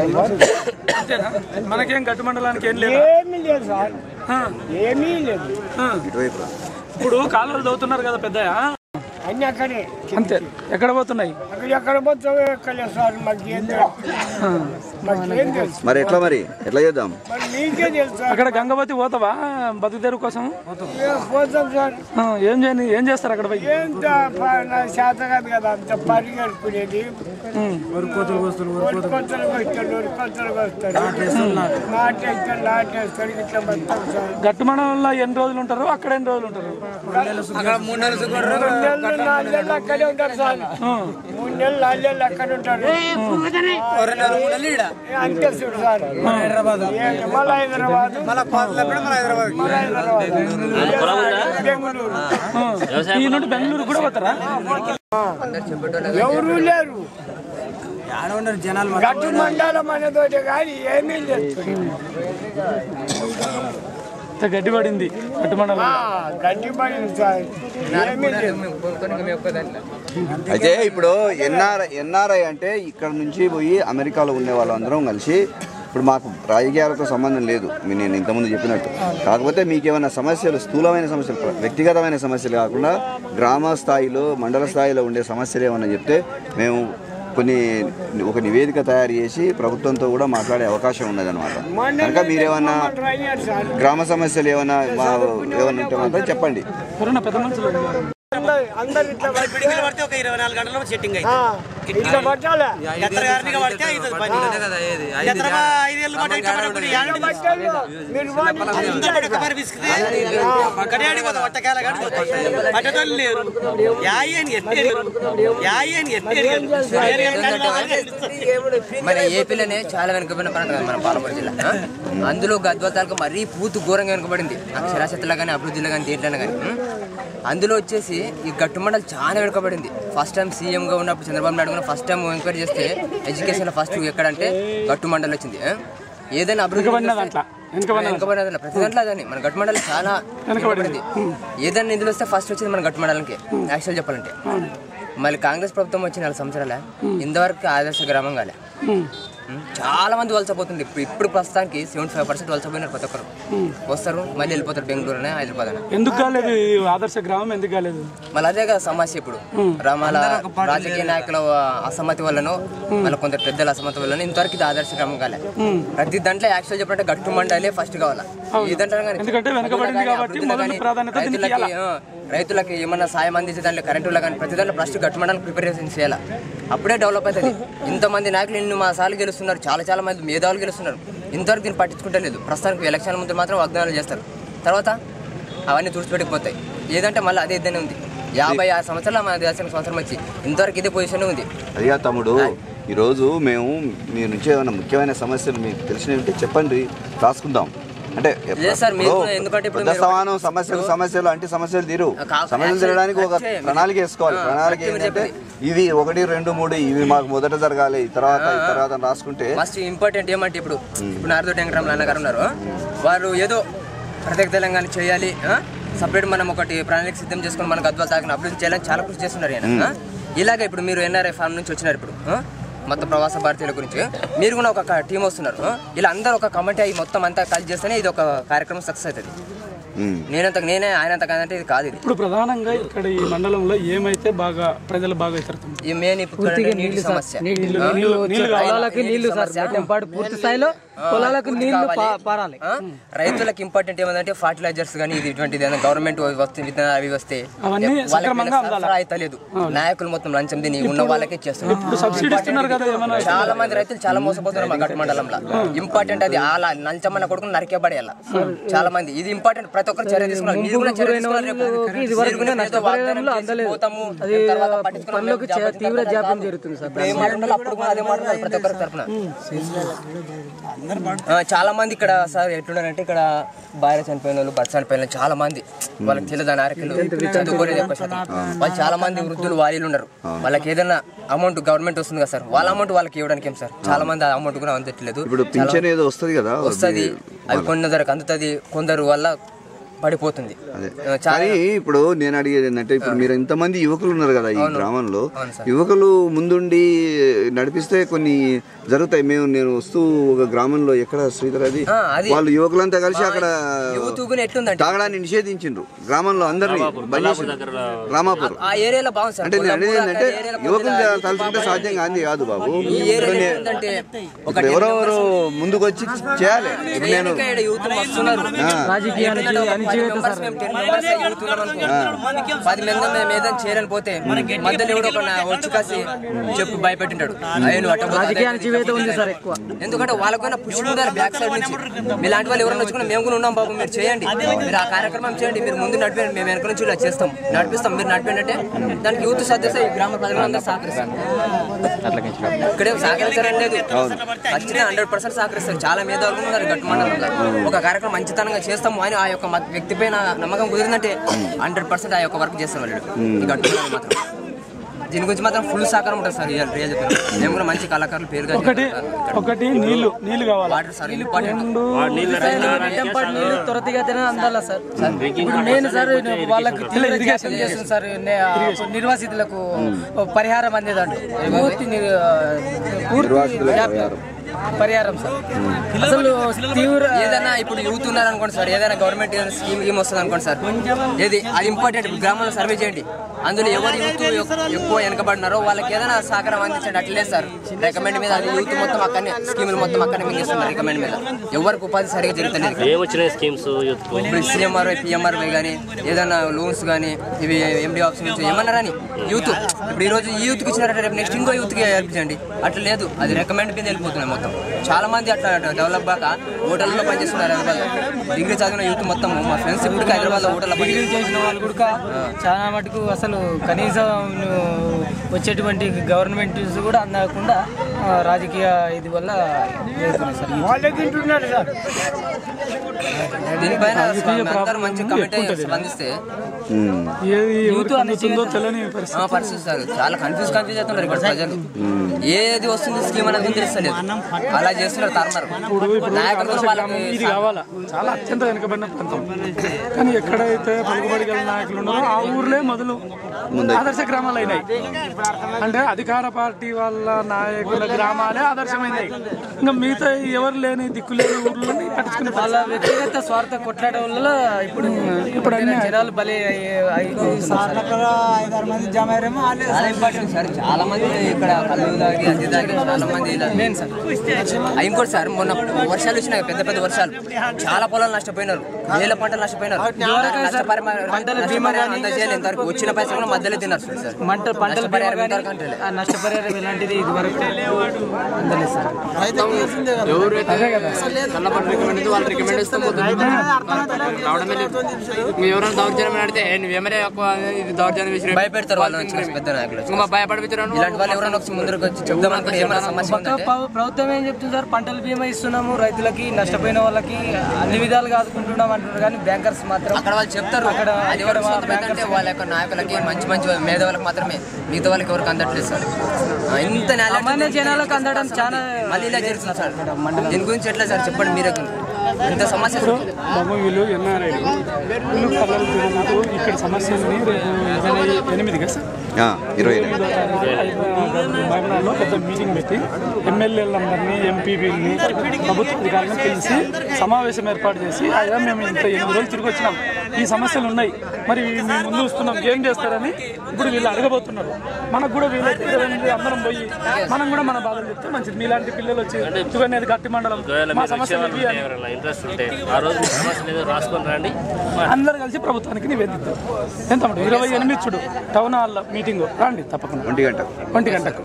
అంతేనా? మనకేం గట్టు మండలానికి ఏం లేదు, ఏమీ లేదు సార్, ఏమీ లేదు. ఇప్పుడు కాలువలు తవ్వుతున్నారు కదా పెద్దయ్య, అన్ని అక్కడే అంతే. ఎక్కడ పోతున్నాయి? ఎక్కడ పోతావు ఎక్కలే సార్, మాకేం తెలుసు. మరి ఎట్లా చేద్దాం? మరి మీకే తెలుసు. అక్కడ గంగవతి పోతావా బతుకుదేరు కోసం? పోతాం సార్. ఏం చేస్తారు అక్కడ పోయి? ఎంత శాత కాదు కదా అంత పరిగెడుకునేది. వరికొత్తలు వస్తారు, నాటేస్తారు ఇట్లా బతాం సార్. గట్టు మండలంలో ఎన్ని రోజులు ఉంటారు? అక్కడ ఎన్ని రోజులు ఉంటారు? 3 నెలలు 4 నెలలు అక్కడే ఉంటారు సార్. 3 నెలలు 4 నెలలు అక్కడ ఉంటారు అంతే చూడు సార్. మళ్ళీ హైదరాబాద్, బెంగళూరు. ఈ నుండి బెంగళూరు కూడా పోతారా? ఎవరు లేరు గట్టు మండలం అనేతోటి కానీ ఏమీ లేదు. గడ్డి పడింది గట్టు మండలం, గడ్డి పడింది సార్, ఏమీ లేదు. అయితే ఇప్పుడు ఎన్ఆర్ఐ అంటే ఇక్కడ నుంచి పోయి అమెరికాలో ఉండే వాళ్ళందరం కలిసి, ఇప్పుడు మాకు రాజకీయాలతో సంబంధం లేదు, నేను ఇంతకుముందు చెప్పినట్టు. కాకపోతే మీకు ఏమైనా సమస్యలు, స్థూలమైన సమస్యలు, వ్యక్తిగతమైన సమస్యలు కాకుండా గ్రామ స్థాయిలో, మండల స్థాయిలో ఉండే సమస్యలు ఏమన్నా చెప్తే మేము ఒక నివేదిక తయారు చేసి ప్రభుత్వంతో కూడా మాట్లాడే అవకాశం ఉన్నదన్నమాట. కనుక మీరేమన్నా గ్రామ సమస్యలు ఏమన్నా ఉంటే మాత్రం చెప్పండి. అందరు ఇట్లా పడితే ఒక 24 గంటల్లో సెట్టింగ్ అయితే ఇట్లా పట్టాలి. మన ఏపీలోనే చాలా వెనుకబడిన ప్రాంతం కదా మన పాలమూరు జిల్లా. అందులో గద్వాల తాలూకా మరీ పూర్తి ఘోరంగా వెనుకబడింది, అక్షరాస్యతలో కానీ అభివృద్ధిలో కానీ దేంట్లోనే కానీ. అందులో వచ్చేసి ఈ గట్టు మండలి చాలా వెనుకబడింది. ఫస్ట్ టైం సీఎంగా ఉన్నప్పుడు చంద్రబాబు నాయుడు కూడా ఫస్ట్ టైం ఎంక్వైరీ చేస్తే ఎడ్యుకేషన్లో ఫస్ట్ ఎక్కడంటే గట్టు మండలి వచ్చింది. ఏదైనా అభివృద్ధి వెనుకబడిన ప్రతి దాంట్లో అదని మన గట్టు మండలి చాలా వెనుకబడింది. ఏదైనా నిధులు వస్తే ఫస్ట్ వచ్చింది మన గట్టు మండలికి యాక్చువల్ చెప్పాలంటే. మళ్ళీ కాంగ్రెస్ ప్రభుత్వం వచ్చి 4 సంవత్సరాలే ఇంతవరకు ఆదర్శ గ్రామం కాలే. చాలా మంది వలసపోతుంది. ఇప్పుడు ప్రస్తుతానికి 75% వలసపోయినారు. ప్రతి ఒక్కరు వస్తారు మళ్ళీ వెళ్ళిపోతారు, బెంగళూరు అని హైదరాబాద్ అని. ఎందుకు కాలేదు ఆదర్శ గ్రామం? ఎందుకు కాలేదు? మళ్ళీ అదే కదా సమస్య. ఇప్పుడు రామాల రాజకీయ నాయకుల అసమ్మతి వల్లనో మళ్ళీ కొంత పెద్దల అసమ్మతి వల్లనో ఇంతవరకు ఇది ఆదర్శ గ్రామం కాలే. ప్రతి దాంట్లో యాక్చువల్ చెప్పాలంటే గట్టు మండలే ఫస్ట్ కావాలా. ఈ దాంట్లో రైతులకి ఏమన్నా సాయం అందించే దాంట్లో కరెంటులో కానీ ప్రతి దాంట్లో ఫస్ట్ గట్టు మండలం ప్రిపరేషన్ చేయాలి. అప్పుడే డెవలప్ అవుతుంది. ఇంతమంది నాయకులు ఇన్ని మా సార్లు గెలుస్తున్నారు, చాలా మంది మేధావులు గెలుస్తున్నారు. ఇంతవరకు దీన్ని పట్టించుకుంటలేదు. ప్రస్తుతానికి ఎలక్షన్ ముందు మాత్రం వాగ్దానాలు చేస్తారు, తర్వాత అవన్నీ తుడిచిపెట్టుకుపోతాయి. ఏదంటే మళ్ళీ అదే ఇద్దరే ఉంది. 56 సంవత్సరాలు మన దేశానికి సంవత్సరం వచ్చి ఇంతవరకు ఇదే పొజిషన్ ఉంది. అయ్యా తమ్ముడు, ఈరోజు మేము మీ నుంచి ఏమైనా ముఖ్యమైన సమస్యలు మీకు తెలిసినవి ఉంటే చెప్పండి, రాసుకుందాం. అంటే సమానం సమస్యలు అంటే సమస్యలు తీరు. సమస్యలు తీరడానికి ఒక ప్రణాళిక వేసుకోవాలి. ప్రణాళిక ఏంటంటే ఇవి 1, 2, 3 ఇవి మాకు మొదట జరగాలి, తర్వాత రాసుకుంటే ఫస్ట్ ఇంపార్టెంట్ ఏమంటే ఇప్పుడు నారదో వెంకటరామల అన్నగారు ఉన్నారు. వారు ఏదో ప్రత్యేక తెలంగాణ చేయాలి, సపరేట్ మనం ఒకటి ప్రణాళిక సిద్ధం చేసుకుని మనకు గద్వాల తాకిన అభివృద్ధి చేయాలని చాలా కృషి చేస్తున్నారు ఆయన. ఇలాగే ఇప్పుడు మీరు ఎన్ఆర్ఐ ఫామ్ నుంచి వచ్చినారు. ఇప్పుడు మొత్తం ప్రవాస భారతీయుల గురించి మీరు కూడా ఒక టీం వస్తున్నారు. ఇలా అందరూ ఒక కమిటీ అయ్యి మొత్తం అంతా కలిసి చేస్తేనే ఇది ఒక కార్యక్రమం సక్సెస్ అవుతుంది. నేనే ఆయనంత కాదంటే ఇది కాదు. ఇప్పుడు ప్రధానంగా ఇక్కడ ఈ మండలంలో ఏమైతే బాగా ప్రజలు బాగా ఎదుర్కొంటారు? ఈ మెయిన్ నీటి సమస్య. పూర్తి స్థాయిలో పొలాలకు నీళ్లు పారాలి. రైతులకు ఇంపార్టెంట్ ఏమంటే ఫర్టిలైజర్స్ కానీ ఇటువంటిది గవర్నమెంట్ విత్తనాలు అవి వస్తే లేదు. నాయకులు మొత్తం లంచం తిని ఉన్న వాళ్ళకే చేస్తున్నారు. చాలా మంది రైతులు చాలా మోసపోతున్నారు మా గట్టు మండలంలో. ఇంపార్టెంట్ అది అలా లంచమన్న కొడుకుని నరికే పడేయాల చాలా మంది. ఇది ఇంపార్టెంట్. ప్రతి ఒక్కరు చర్య తీసుకున్నారు. మీరు కూడా చర్య తీసుకున్నారు. ప్రతి ఒక్కరి తరఫున చాలా మంది ఇక్కడ సార్ ఎట్లున్నారంటే ఇక్కడ భార్య చనిపోయిన వాళ్ళు, భర్త చనిపోయిన చాలా మంది వాళ్ళకి తెలియదు నారకులు చదువుకోలేదు ఎక్కువ శాతం. వాళ్ళు చాలా మంది వృద్ధులు వాళ్ళు ఉన్నారు. వాళ్ళకి ఏదైనా అమౌంట్ గవర్నమెంట్ వస్తుంది కదా సార్, వాళ్ళ అమౌంట్ వాళ్ళకి ఇవ్వడానికి ఏం సార్ చాలా మంది ఆ అమౌంట్ కూడా అందట్లేదు. వస్తుంది. అవి కొందరికి అందుతుంది, కొందరు వల్ల పడిపోతుంది. కానీ ఇప్పుడు నేను అడిగేది ఏంటంటే, ఇప్పుడు మీరు ఇంతమంది యువకులు ఉన్నారు కదా ఈ గ్రామంలో, యువకులు ముందుండి నడిపిస్తే కొన్ని జరుగుతాయి. నేను వస్తూ ఒక గ్రామంలో ఎక్కడ శ్రీధర్ అది వాళ్ళు యువకులంతా కలిసి అక్కడ తాగడాన్ని నిషేధించిండ్రు గ్రామంలో అందరినీ. రామాపూర్ అంటే నేను అనేది ఏంటంటే యువకులు తలుచుకుంటే సాధ్యం కాదు బాబు. ఎవరెవరు ముందుకు వచ్చి చేయాలి. నేను చేయాలని పోతే మధ్యలో ఎవడో వచ్చి కాసి చెప్పు భయపెట్టింటాడు. ఎందుకంటే వాళ్ళకైనా పుష్ ఉండాలి బ్యాక్ సైడ్ నుంచి. మీలాంటి వాళ్ళు ఎవరైనా వచ్చుకున్నా మేము కూడా ఉన్నాం బాబు, మీరు చేయండి, మీరు ఆ కార్యక్రమం చేయండి, మీరు ముందు నడిపండి, మేము వెనక నుంచి ఇలా చేస్తాం, నడిపిస్తాం, మీరు నడిపండి అంటే దానికి యూత్ సదస్సు ఈ గ్రామ ప్రజలందరూ సహకరిస్తారు. ఇక్కడే సహకరించారని లేదు, ఖచ్చితంగా 100% సహకరిస్తారు. చాలా మేధావులు ఉన్నారు గట్టు మండలంలో. ఒక కార్యక్రమం మంచితనంగా చేస్తాము అని ఆ యొక్క వ్యక్తి పైన నమ్మకం కుదిరిందంటే 100% ఆ యొక్క వర్క్ చేస్తాం వాళ్ళు ఈ గట్టు మండలం మాత్రం. దీని గురించి మాత్రం ఫుల్ సహకారం ఉంటుంది సార్. మేము కూడా మంచి కళాకారులు పేరుగా ఒకటి నీళ్లు కావాలి. Water sir important. నీళ్లు త్వరతిగా అందాలా సార్. నేను సార్ వాళ్ళకి చేస్తుంది సార్ నిర్వాసితులకు పరిహారం అందేదండి. పరిహారం సార్. అసలు తీవ్ర ఏదైనా ఇప్పుడు యూత్ ఉన్నారనుకోండి సార్, ఏదైనా గవర్నమెంట్ ఏదైనా స్కీమ్ వస్తుంది అనుకోండి సార్, ఏది అది ఇంపార్టెంట్. గ్రామంలో సర్వే చేయండి, అందులో ఎవరు యూత్ ఎక్కువ వెనకబడినారో వాళ్ళకి ఏదైనా సహకారం అందించండి. అట్లే సార్ రికమెండ్ మీద అది యూత్ మొత్తం అక్కడనే స్కీములు మొత్తం అక్కడనే మింగేస్తున్నారు. రికమెండ్ మీద ఎవరికి ఉపాధి సరిగా జరుగుతుంది. ఇప్పుడు సిఎంఆర్ఐ పిఎంఆర్ఐ కానీ ఏదైనా లోన్స్ కానీ ఇవి ఎండి ఆఫీస్ నుంచి ఏమన్నారని యూత్ ఇప్పుడు ఈ రోజు ఈ యూత్కి ఇచ్చినారంటే రేపు నెక్స్ట్ ఇంకో యూత్కి హెల్పించండి. అట్లా లేదు, అది రికమెండ్ మీద వెళ్ళిపోతున్నాయి మొత్తం. చాలా మంది అట్లా డెవలప్ కాక హోటల్లో పనిచేస్తున్నారు. హైదరాబాద్ డిగ్రీ చదివిన యూత్ మొత్తం మా ఫ్రెండ్స్ ఇప్పుడు హైదరాబాద్ హోటల్లో డిగ్రీ చేసిన వాళ్ళు కూడా చాలా మటుకు అసలు కనీసం వచ్చేటువంటి గవర్నమెంట్ కూడా అందకుండా రాజకీయ ఇది వల్ల దీనిపైన అందరూ మంచి కమిటీ స్పందిస్తే పరిస్థితి సార్ చాలా కన్ఫ్యూజ్ అవుతున్నారు ఇక్కడ ప్రజలు. ఏది వస్తుంది స్కీమ్ అనేది తెలుస్తలేదు, అలా చేస్తున్నారు తరన్నారు. ఇది కావాలా చాలా అత్యంత వెనుకబడిన ప్రాంతం. కానీ ఎక్కడైతే పలుకుబడి గల నాయకులు ఉన్నారో ఆ ఊర్లే మొదలు ఆదర్శ గ్రామాలు అయినాయి. అంటే అధికార పార్టీ వాళ్ళ నాయకుల గ్రామాలే ఆదర్శమైనాయి. ఇంకా మిగతా ఎవరు లేని దిక్కులేని ఊర్లని పట్టించుకునే వాళ్ళ వ్యక్తిగత స్వార్థ కొట్లాడే వల్ల ఇప్పుడు జనాలు బలి చాలా మంది ఇక్కడ కళ్ళు తాగి అది తాగి చాలా మంది ఇంకోటి సార్ మొన్న వర్షాలు వచ్చినాయి, పెద్ద పెద్ద వర్షాలు, చాలా పొలాలు నష్టపోయినారు, వేల పంటలు నష్టపోయినారు. ఇంతవరకు వచ్చిన పైసలు కూడా మధ్యలో తిన్నారు సార్. నష్టపరిహారం ఇలాంటిది ఇది వరకు అందలేదు సార్. వాళ్ళు రికమెండ్ ఇస్తాం రావడమే లేదు. ఎవరైనా దౌర్జన్యం ఆడితే నువ్వేమరే దౌర్జన్యం భయపెడతారు వాళ్ళు పెద్ద నాయకులు భయపడిపించారు. ఇలాంటి వాళ్ళు ఎవరైనా వచ్చి ముందరకు వచ్చి చెప్దామనుకుంటే ఏమైనా సమస్య ప్రభుత్వం ఏం చెప్తుంది సార్, పంటల బీమా ఇస్తున్నాము రైతులకి, నష్టపోయిన వాళ్ళకి అన్ని విధాలుగా ఆదుకుంటున్నాం అంటున్నారు. కానీ బ్యాంకర్స్ మాత్రం అక్కడ వాళ్ళు చెప్తారు అంటే వాళ్ళ యొక్క నాయకులకి మంచి మంచి మేధావులకు మాత్రమే, మిగతా వాళ్ళకి ఎవరికి అందట్లేదు సార్. ఇంత సామాన్య జనాలకు అందడం చాలా మళ్ళీ ఇలా జరుగుతుంది సార్. దీని గురించి ఎట్లా సార్ చెప్పండి మీరే. ఇంత సమస్య బాబు వీళ్ళు ఎన్ఆర్ఐలు వీళ్ళు కళ్ళలు తిరుగుతూ ఇక్కడ సమస్యల్ని 28 సార్ 28 పెద్ద మీటింగ్ పెట్టి ఎమ్మెల్యేలందరినీ ఎంపీపీలని ప్రభుత్వ అధికారులను పిలిచి సమావేశం ఏర్పాటు చేసి అయ్యా మేము ఇంత 8 రోజులు తిరిగి వచ్చినాం, ఈ సమస్యలు ఉన్నాయి, మరి మేము ముందు వస్తున్నాం, ఏం చేస్తారని ఇప్పుడు వీళ్ళు అడగబోతున్నారు. మనకు కూడా వీళ్ళైతే 28 అందరం పోయి మనం కూడా మన బాధలు చెప్తే మంచిది. మీలాంటి పిల్లలు వచ్చి చుగనేది గట్టి మండలం మా సమస్యలు ఇవి అందరు కలిసి ప్రభుత్వానికి నివేదిస్తారు. ఎంత 28 చూడు టౌన్ హాల్ మీటింగ్ రండి తప్పకుండా 1 గంటకు.